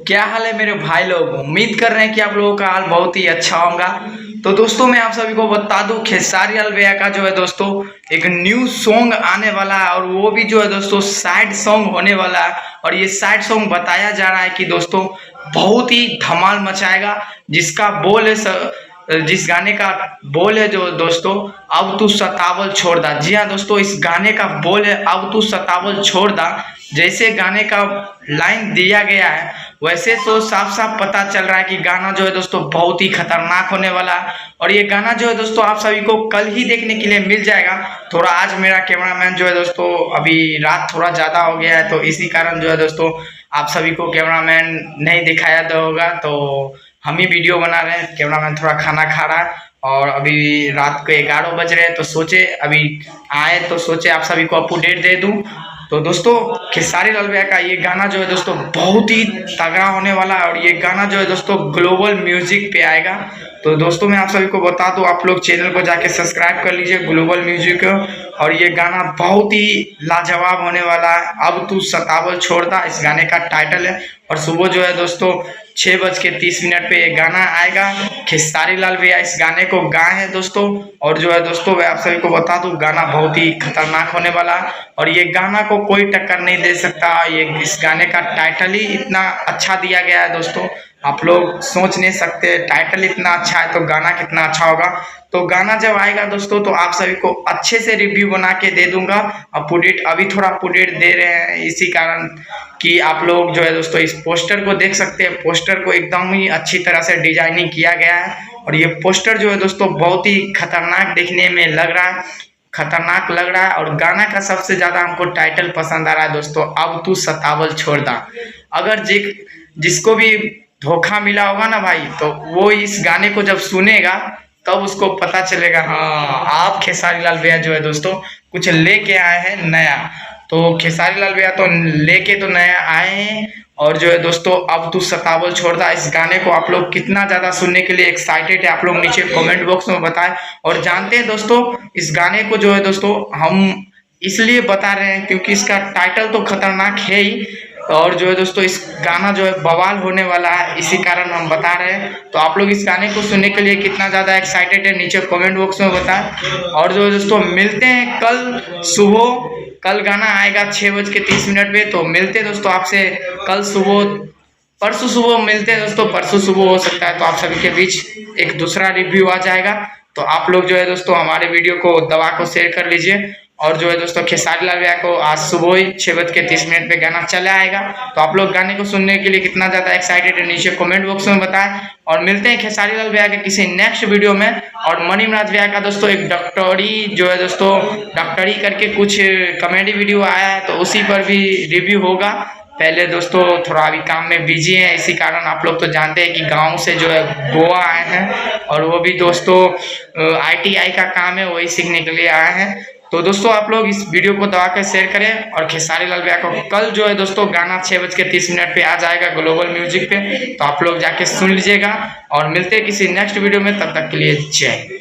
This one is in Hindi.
क्या हाल है मेरे भाई लोग। उम्मीद कर रहे हैं कि आप लोगों का हाल बहुत ही अच्छा होगा। तो दोस्तों मैं आप सभी को बता दूं, खेसारी लाल भैया का जो है दोस्तों एक न्यू सॉन्ग आने वाला है और वो भी जो है दोस्तों सैड सॉन्ग होने वाला है। और ये सैड सॉन्ग बताया जा रहा है कि दोस्तों बहुत ही धमाल मचाएगा। जिसका बोल है जिस गाने का बोल है जो दोस्तों अब तू सतावल छोड़ दा। जी हाँ दोस्तों, इस गाने का बोल है अब तू सतावल छोड़ दा। जैसे गाने का लाइन दिया गया है वैसे तो साफ साफ पता चल रहा है कि गाना जो है दोस्तों बहुत ही खतरनाक होने वाला है। और ये गाना जो है दोस्तों आप सभी को कल ही देखने के लिए मिल जाएगा। थोड़ा आज मेरा कैमरामैन जो है दोस्तों अभी रात थोड़ा ज़्यादा हो गया है, तो इसी कारण जो है दोस्तों आप सभी को कैमरामैन नहीं दिखाया होगा, तो हम ही वीडियो बना रहे हैं। कैमरामैन थोड़ा खाना खा रहा है और अभी रात के 11 बज रहे हैं, तो सोचे अभी आए तो सोचे आप सभी को अपडेट दे दूं। तो दोस्तों खेसारी लाल भैया का ये गाना जो है दोस्तों बहुत ही तगड़ा होने वाला है और ये गाना जो है दोस्तों ग्लोबल म्यूजिक पे आएगा। तो दोस्तों मैं आप सभी को बता दूं, आप लोग चैनल को जाके सब्सक्राइब कर लीजिए ग्लोबल म्यूजिक। और ये गाना बहुत ही लाजवाब होने वाला है। अब तू सतावल छोड़ दा इस गाने का टाइटल है। और सुबह जो है दोस्तों 6:30 पे ये गाना आएगा। खेसारी लाल भैया इस गाने को गाए हैं दोस्तों। और जो है दोस्तों मैं आप सभी को बता दूं गाना बहुत ही खतरनाक होने वाला है और ये गाना को कोई टक्कर नहीं दे सकता। ये इस गाने का टाइटल ही इतना अच्छा दिया गया है दोस्तों, आप लोग सोच नहीं सकते। टाइटल इतना अच्छा है तो गाना कितना अच्छा होगा। तो गाना जब आएगा दोस्तों तो आप सभी को अच्छे से रिव्यू बना के दे दूंगा। अपडेट अभी थोड़ा अपडेट दे रहे हैं इसी कारण कि आप लोग जो है दोस्तों इस पोस्टर को देख सकते हैं। पोस्टर को एकदम ही अच्छी तरह से डिजाइनिंग किया गया है और ये पोस्टर जो है दोस्तों बहुत ही खतरनाक देखने में लग रहा है, खतरनाक लग रहा है। और गाना का सबसे ज्यादा हमको टाइटल पसंद आ रहा है दोस्तों, अब तू सतावल छोड़ दा। अगर जिसको भी धोखा मिला होगा ना भाई, तो वो इस गाने को जब सुनेगा तब उसको पता चलेगा हाँ आप खेसारी लाल भैया जो है दोस्तों कुछ लेके आए हैं नया। तो खेसारी लाल भैया तो लेके तो नया आए हैं। और जो है दोस्तों अब तू सतावल छोड़ दा इस गाने को आप लोग कितना ज्यादा सुनने के लिए एक्साइटेड है आप लोग नीचे कमेंट बॉक्स में बताएं। और जानते हैं दोस्तों इस गाने को जो है दोस्तों हम इसलिए बता रहे हैं क्योंकि इसका टाइटल तो खतरनाक है ही। और जो है दोस्तों इस गाना जो है बवाल होने वाला है, इसी कारण हम बता रहे हैं। तो आप लोग इस गाने को सुनने के लिए कितना ज़्यादा एक्साइटेड है नीचे कमेंट बॉक्स में बताएं। और जो है दोस्तों मिलते हैं कल सुबह, कल गाना आएगा 6:30 पे। तो मिलते हैं दोस्तों आपसे कल सुबह, परसों सुबह मिलते हैं दोस्तों। परसों सुबह हो सकता है तो आप सभी के बीच एक दूसरा रिव्यू आ जाएगा। तो आप लोग जो है दोस्तों हमारे वीडियो को दबा को शेयर कर लीजिए। और जो है दोस्तों खेसारी लाल भैया को आज सुबह ही 6:30 पे गाना चला आएगा। तो आप लोग गाने को सुनने के लिए कितना ज़्यादा एक्साइटेड है नीचे कमेंट बॉक्स में बताएं। और मिलते हैं खेसारी लाल भैया के किसी नेक्स्ट वीडियो में। और मणिमराज भैया का दोस्तों एक डॉक्टरी जो है दोस्तों डॉक्टरी करके कुछ कॉमेडी वीडियो आया है, तो उसी पर भी रिव्यू होगा। पहले दोस्तों थोड़ा अभी काम में बिजी है, इसी कारण आप लोग तो जानते हैं कि गांव से जो है गोवा आए हैं और वो भी दोस्तों ITI का काम है वही सीखने के लिए आए हैं। तो दोस्तों आप लोग इस वीडियो को दबा कर शेयर करें। और खेसारी लाल भैया को कल जो है दोस्तों गाना 6:30 पे आ जाएगा ग्लोबल म्यूजिक पे। तो आप लोग जाके सुन लीजिएगा और मिलते हैं किसी नेक्स्ट वीडियो में, तब तक के लिए जय।